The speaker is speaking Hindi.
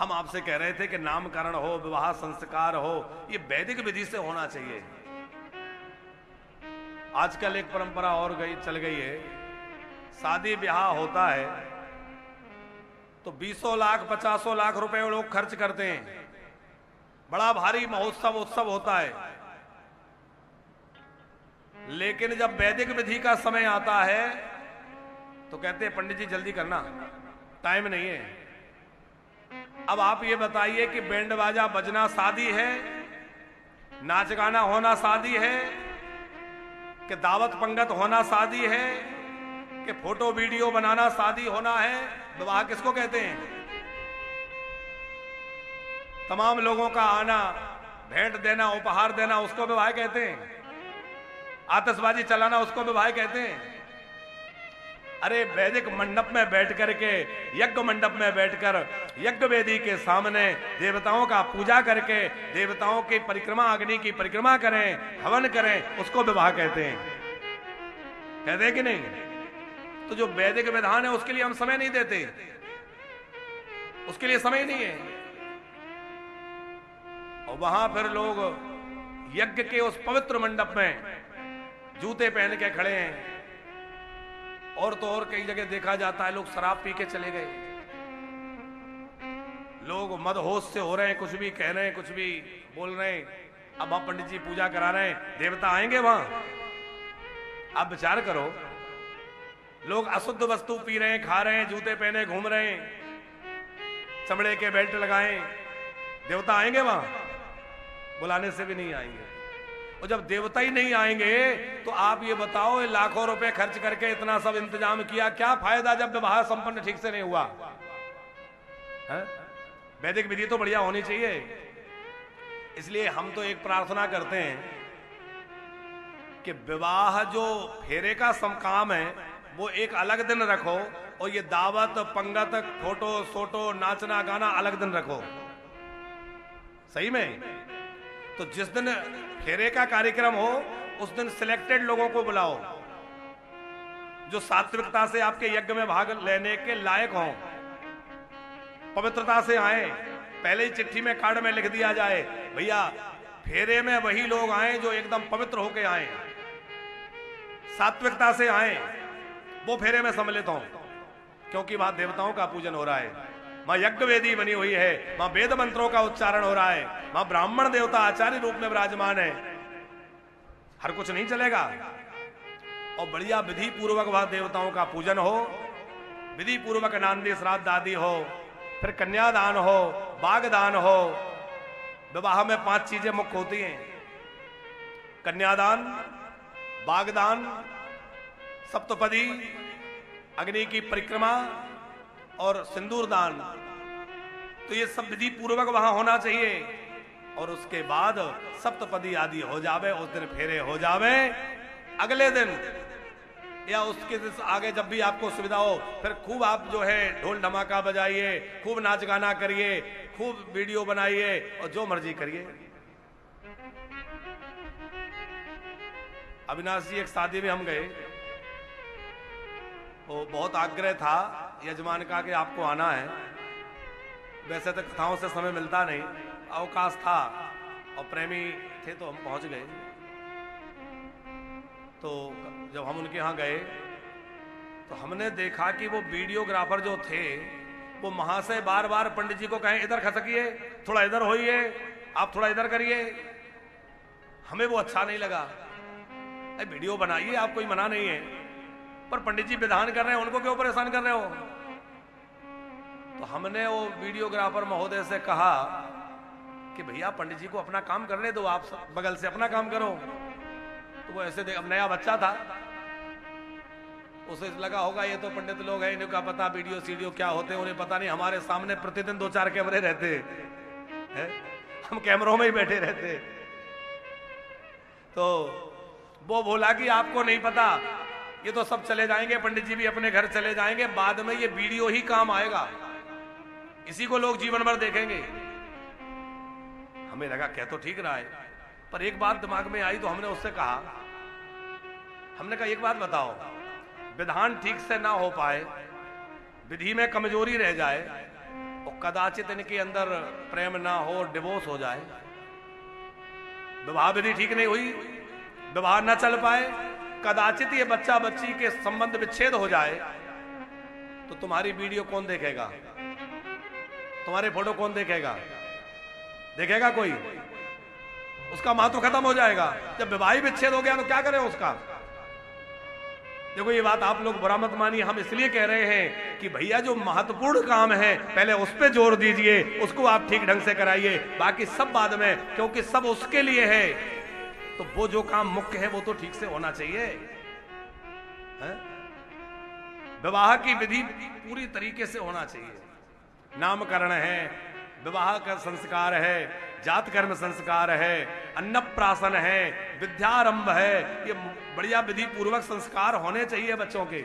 हम आपसे कह रहे थे कि नामकरण हो, विवाह संस्कार हो, ये वैदिक विधि से होना चाहिए। आजकल एक परंपरा और चल गई है, शादी ब्याह होता है तो 20 लाख 50 लाख रुपए लोग खर्च करते हैं, बड़ा भारी महोत्सव उत्सव होता है। लेकिन जब वैदिक विधि का समय आता है तो कहते हैं पंडित जी जल्दी करना, टाइम नहीं है। अब आप ये बताइए कि बैंड बाजा बजना शादी है, नाच गाना होना शादी है, कि दावत पंगत होना शादी है, कि फोटो वीडियो बनाना शादी होना है? विवाह किसको कहते हैं? तमाम लोगों का आना, भेंट देना, उपहार देना, उसको विवाह कहते हैं। आतिशबाजी चलाना, उसको विवाह कहते हैं। अरे वैदिक मंडप में बैठ करके, यज्ञ मंडप में बैठकर यज्ञ वेदी के सामने देवताओं का पूजा करके, देवताओं की परिक्रमा, अग्नि की परिक्रमा करें, हवन करें, उसको विवाह कहते हैं। कहते हैं कि नहीं? तो जो वैदिक विधान है उसके लिए हम समय नहीं देते, उसके लिए समय नहीं है। और वहां फिर लोग यज्ञ के उस पवित्र मंडप में जूते पहन के खड़े हैं। और तो और कई जगह देखा जाता है लोग शराब पी के चले गए, लोग मदहोश से हो रहे हैं, कुछ भी कह रहे हैं, कुछ भी बोल रहे हैं। अब आप पंडित जी पूजा करा रहे हैं, देवता आएंगे वहां? आप विचार करो, लोग अशुद्ध वस्तु पी रहे हैं, खा रहे हैं, जूते पहने घूम रहे हैं, चमड़े के बेल्ट लगाए, देवता आएंगे वहां? बुलाने से भी नहीं आएंगे। और जब देवता ही नहीं आएंगे तो आप ये बताओ, लाखों रुपए खर्च करके इतना सब इंतजाम किया, क्या फायदा जब विवाह संपन्न ठीक से नहीं हुआ? वैदिक विधि तो बढ़िया होनी चाहिए। इसलिए हम तो एक प्रार्थना करते हैं कि विवाह जो फेरे का काम है वो एक अलग दिन रखो, और ये दावत पंगत, फोटो सोटो, नाचना गाना अलग दिन रखो। सही में तो जिस दिन फेरे का कार्यक्रम हो उस दिन सिलेक्टेड लोगों को बुलाओ जो सात्विकता से आपके यज्ञ में भाग लेने के लायक हों, पवित्रता से आए। पहले ही चिट्ठी में, कार्ड में लिख दिया जाए, भैया फेरे में वही लोग आए जो एकदम पवित्र होके आए, सात्विकता से आए, वो फेरे में सम्मिलित हों, क्योंकि वहां देवताओं का पूजन हो रहा है, वहां यज्ञ वेदी बनी हुई है, वहां वेद मंत्रों का उच्चारण हो रहा है, वहां ब्राह्मण देवता आचार्य रूप में विराजमान है। हर कुछ नहीं चलेगा। और बढ़िया विधि पूर्वक वहां देवताओं का पूजन हो, विधि पूर्वक नांदी श्राद्ध आदि हो, फिर कन्यादान हो, बागदान हो। विवाह में 5 चीजें मुख्य होती हैं: कन्यादान, बागदान, सप्तपदी, अग्नि की परिक्रमा और सिंदूर दान। तो ये सब विधि पूर्वक वहां होना चाहिए। और उसके बाद सप्तपदी आदि हो जावे, उस दिन फेरे हो जावे, अगले दिन या उसके दिन आगे जब भी आपको सुविधा हो, फिर खूब आप जो है ढोल धमाका बजाइए, खूब नाच गाना करिए, खूब वीडियो बनाइए और जो मर्जी करिए। अविनाश जी, एक शादी में हम गए, वो बहुत आग्रह था यजमान का कि आपको आना है। वैसे तो कथाओं से समय मिलता नहीं, अवकाश था और प्रेमी थे तो हम पहुंच गए। तो जब हम उनके यहाँ गए तो हमने देखा कि वो वीडियोग्राफर जो थे वो महाशय बार बार पंडित जी को कहें इधर खसकिए, थोड़ा इधर होइए, आप थोड़ा इधर करिए। हमें वो अच्छा नहीं लगा। वीडियो बनाइए, आप कोई मना नहीं है, पर पंडित जी विधान कर रहे हैं, उनको क्यों परेशान कर रहे हो? तो हमने वो वीडियोग्राफर महोदय से कहा कि भैया पंडित जी को अपना काम करने दो, आप बगल से अपना काम करो। तो वो ऐसे अब नया बच्चा था, उसे लगा होगा ये तो पंडित लोग हैं, इन्हें क्या पता वीडियो सीडियो क्या होते हैं, उन्हें पता नहीं। हमारे सामने प्रतिदिन 2-4 कैमरे रहते हैं, हम कैमरों में ही बैठे रहते। तो वो बोला कि आपको नहीं पता, ये तो सब चले जाएंगे, पंडित जी भी अपने घर चले जाएंगे, बाद में ये वीडियो ही काम आएगा, इसी को लोग जीवन भर देखेंगे। हमें लगा कह तो ठीक रहा है, पर एक बात दिमाग में आई तो हमने उससे कहा, हमने कहा एक बात बताओ, विधान ठीक से ना हो पाए, विधि में कमजोरी रह जाए, और कदाचित इनके अंदर प्रेम ना हो, डिवोर्स हो जाए, विवाह विधि ठीक नहीं हुई, विवाह न चल पाए, कदाचित ये बच्चा बच्ची के संबंध विच्छेद हो जाए, तो तुम्हारी वीडियो कौन देखेगा? तुम्हारे फोटो कौन देखेगा? देखेगा कोई? उसका महत्व खत्म हो जाएगा। जब विवाह विच्छेद हो गया तो क्या करें उसका? देखो, ये बात आप लोग बुरा मत मानिए, हम इसलिए कह रहे हैं कि भैया जो महत्वपूर्ण काम है पहले उस पे जोर दीजिए, उसको आप ठीक ढंग से कराइए, बाकी सब बाद में, क्योंकि सब उसके लिए है। तो वो जो काम मुख्य है वो तो ठीक से होना चाहिए। विवाह की विधि पूरी तरीके से होना चाहिए। नामकरण है, विवाह का संस्कार है, जात कर्म संस्कार है, अन्नप्राशन है, विद्यारंभ है, ये बढ़िया विधि पूर्वक संस्कार होने चाहिए बच्चों के।